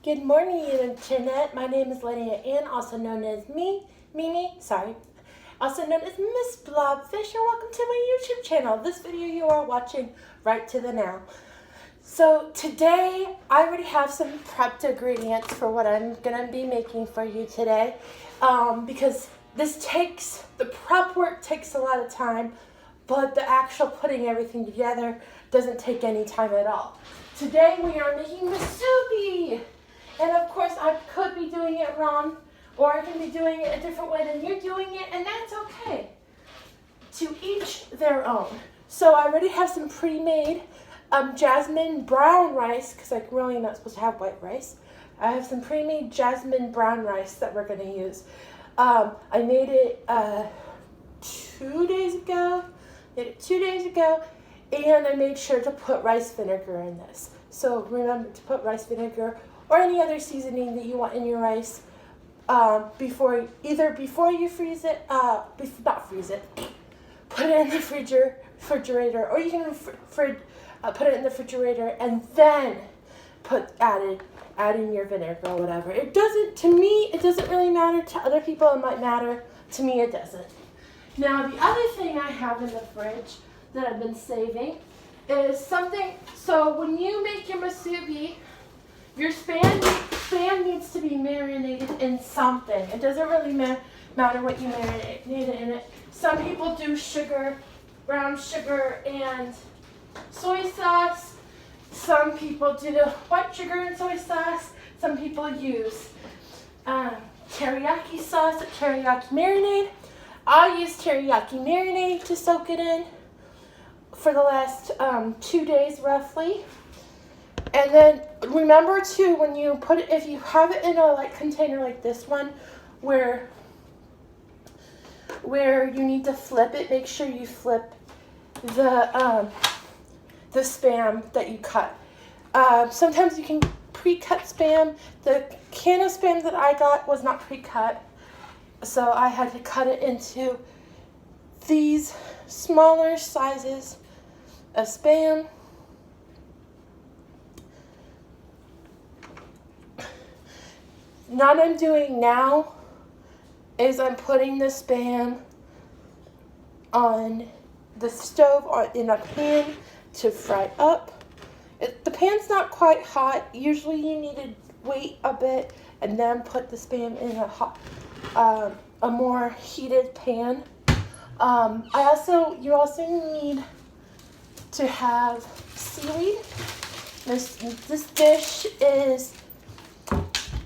Good morning, Internet. My name is Lydia Ann, also known as also known as Miss Blobfish, and welcome to my YouTube channel. This video you are watching right to the now. So today, I already have some prepped ingredients for what I'm gonna be making for you today, because the prep work takes a lot of time, but the actual putting everything together doesn't take any time at all. Today we are making Musubi, and of course I could be doing it wrong, or I can be doing it a different way than you're doing it, and that's okay. To each their own. So I already have some pre-made jasmine brown rice, because I'm really not supposed to have white rice. I have some pre-made jasmine brown rice that we're going to use. I made it 2 days ago. And I made sure to put rice vinegar in this. So remember to put rice vinegar or any other seasoning that you want in your rice before you freeze it, put it in the refrigerator, or you can put it in the refrigerator and then add in your vinegar or whatever. To me, it doesn't really matter. To other people, it might matter. To me, it doesn't. Now, the other thing I have in the fridge that I've been saving is something. So when you make your musubi, your spam needs to be marinated in something. It doesn't really matter what you marinate in it. Some people do sugar, brown sugar, and soy sauce. Some people do white sugar and soy sauce. Some people use teriyaki sauce, teriyaki marinade. I use teriyaki marinade to soak it in for the last 2 days roughly. And then remember too, when you put it, if you have it in a container like this one, where you need to flip it, make sure you flip the spam that you cut. Sometimes you can pre-cut spam. The can of spam that I got was not pre-cut, so I had to cut it into these smaller sizes of spam. What I'm doing now is I'm putting the spam on the stove or in a pan to fry up. The pan's not quite hot. Usually you need to wait a bit and then put the spam in a more heated pan. You also need to have seaweed. This dish is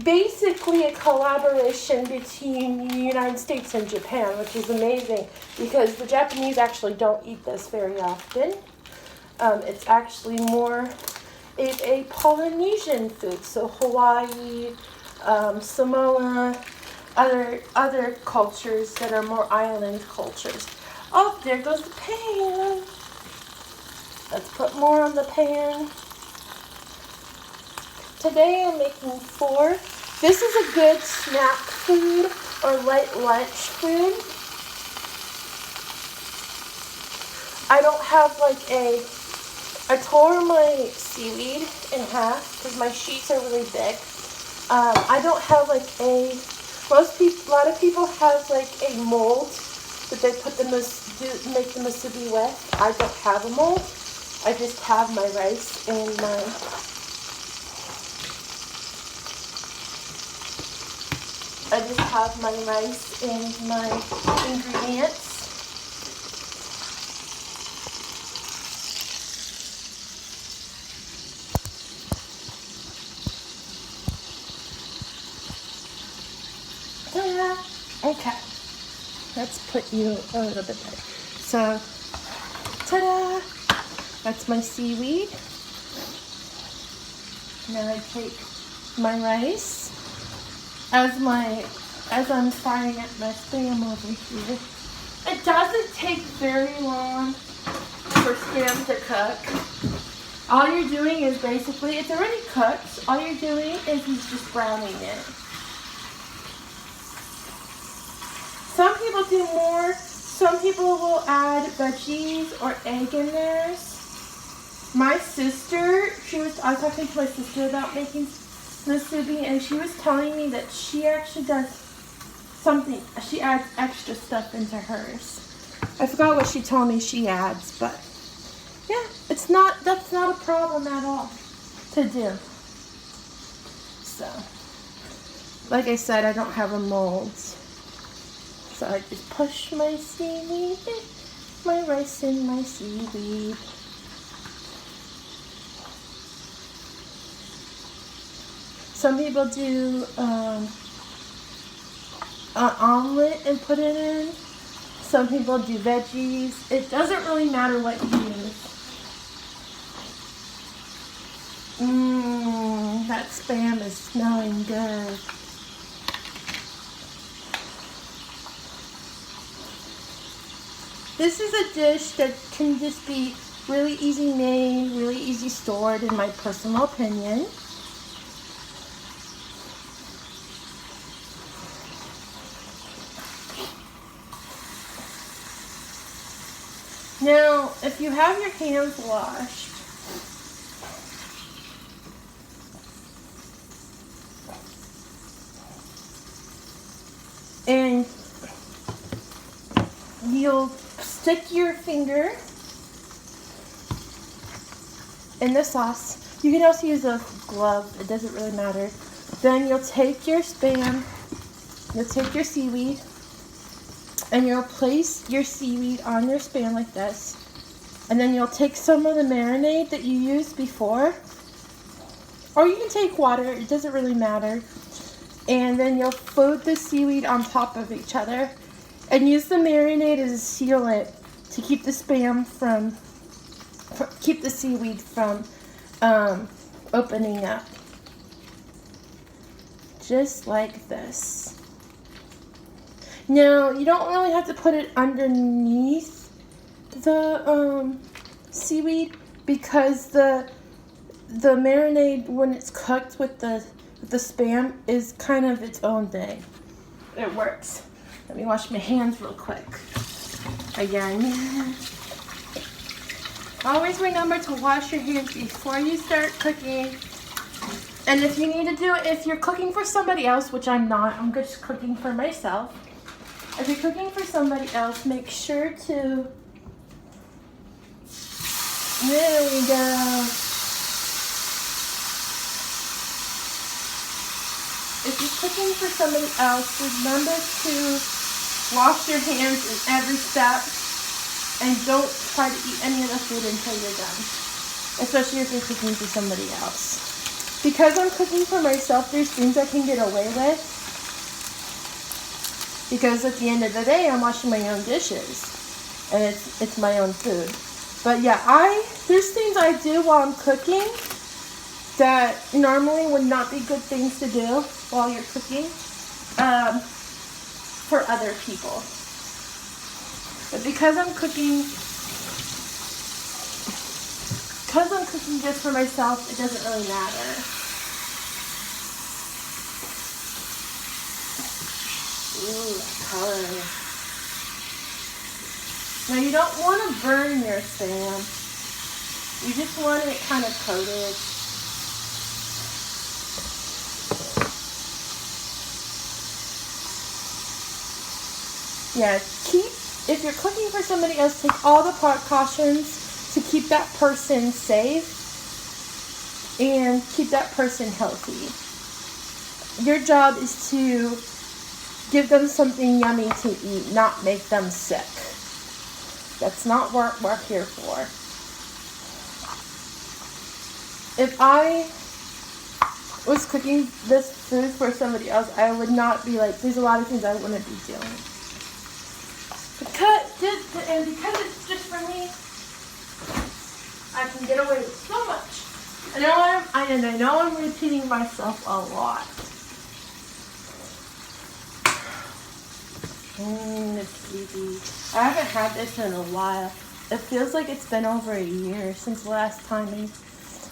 basically a collaboration between the United States and Japan, which is amazing because the Japanese actually don't eat this very often. It's actually more a Polynesian food, so Hawaii, Samoa, other cultures that are more island cultures. Oh, there goes the pan. Let's put more on the pan. Today I'm making 4. This is a good snack food or light lunch food. I don't have I tore my seaweed in half because my sheets are really big. I don't have a lot of people have a mold that they make the musubi with. I don't have a mold. I just have my rice and my ingredients. Ta-da! Okay, let's put you a little bit better. So, ta-da! That's my seaweed. Now I take my rice. As I'm frying up my spam over here. It doesn't take very long for spam to cook. All you're doing is basically, it's already cooked. All you're doing is just browning it. Some people do more. Some people will add veggies or egg in theirs. My sister, I was talking to my sister about making Musubi, and she was telling me that she actually does something. She adds extra stuff into hers. I forgot what she told me she adds, but yeah, that's not a problem at all to do. So, like I said, I don't have a mold. So I just push my seaweed, my rice and my seaweed. Some people do an omelet and put it in. Some people do veggies. It doesn't really matter what you use. That Spam is smelling good. This is a dish that can just be really easy made, really easy stored, in my personal opinion. Now, if you have your hands washed, and you'll stick your finger in the sauce. You can also use a glove, it doesn't really matter. Then you'll take your Spam, you'll take your seaweed, and you'll place your seaweed on your Spam like this. And then you'll take some of the marinade that you used before, or you can take water, it doesn't really matter. And then you'll fold the seaweed on top of each other and use the marinade as a sealant to keep the Spam from, keep the seaweed from opening up. Just like this. Now, you don't really have to put it underneath the seaweed, because the marinade, when it's cooked with the Spam, is kind of its own thing. It works. Let me wash my hands real quick. Again. Always remember to wash your hands before you start cooking. And if you need to do it, if you're cooking for somebody else, which I'm not, I'm just cooking for myself. If you're cooking for somebody else, make sure to, there we go. If you're cooking for somebody else, remember to wash your hands in every step, and don't try to eat any of the food until you're done, especially if you're cooking for somebody else. Because I'm cooking for myself, there's things I can get away with, because at the end of the day, I'm washing my own dishes, and it's my own food. But yeah, there's things I do while I'm cooking that normally would not be good things to do while you're cooking for other people. But because I'm cooking just for myself, it doesn't really matter. Ooh, color. Now you don't want to burn your Spam. You just want it kind of coated. Yeah, if you're cooking for somebody else, take all the precautions to keep that person safe and keep that person healthy. Your job is to give them something yummy to eat, not make them sick. That's not what we're here for. If I was cooking this food for somebody else, I would not be like, there's a lot of things I wouldn't be doing. Because it's just for me, I can get away with so much. I know I'm repeating myself a lot. It's sleepy. I haven't had this in a while. It feels like it's been over a year since the last time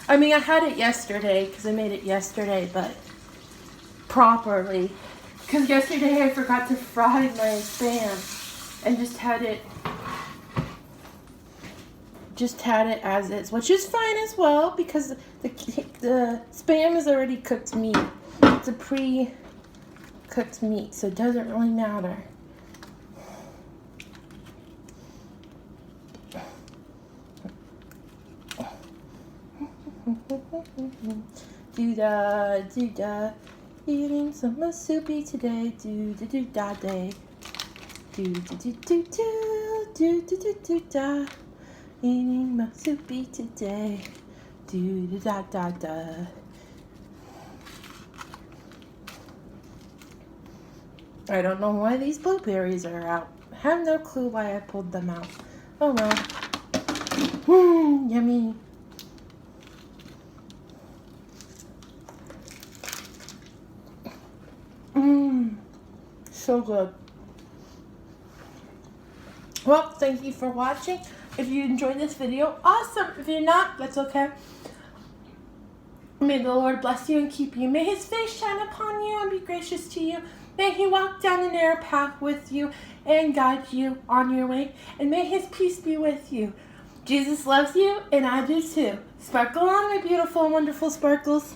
I mean, I had it yesterday because I made it yesterday, but properly. Because yesterday I forgot to fry my Spam and just had it just had it as is, which is fine as well because the Spam is already cooked meat. It's a pre-cooked meat, so it doesn't really matter. Do-da, do-da, eating some Musubi today, do-da-do-da day. Do-do-do-do-do, do-do-do-do-da, eating Musubi today, do-da-da-da-da. I don't know why these blueberries are out. I have no clue why I pulled them out. Oh well. Yummy. So good. Well, thank you for watching. If you enjoyed this video, awesome. If you're not, that's okay. May the Lord bless you and keep you. May his face shine upon you and be gracious to you. May he walk down the narrow path with you and guide you on your way. And may his peace be with you. Jesus loves you, and I do too. Sparkle on, my beautiful and wonderful sparkles.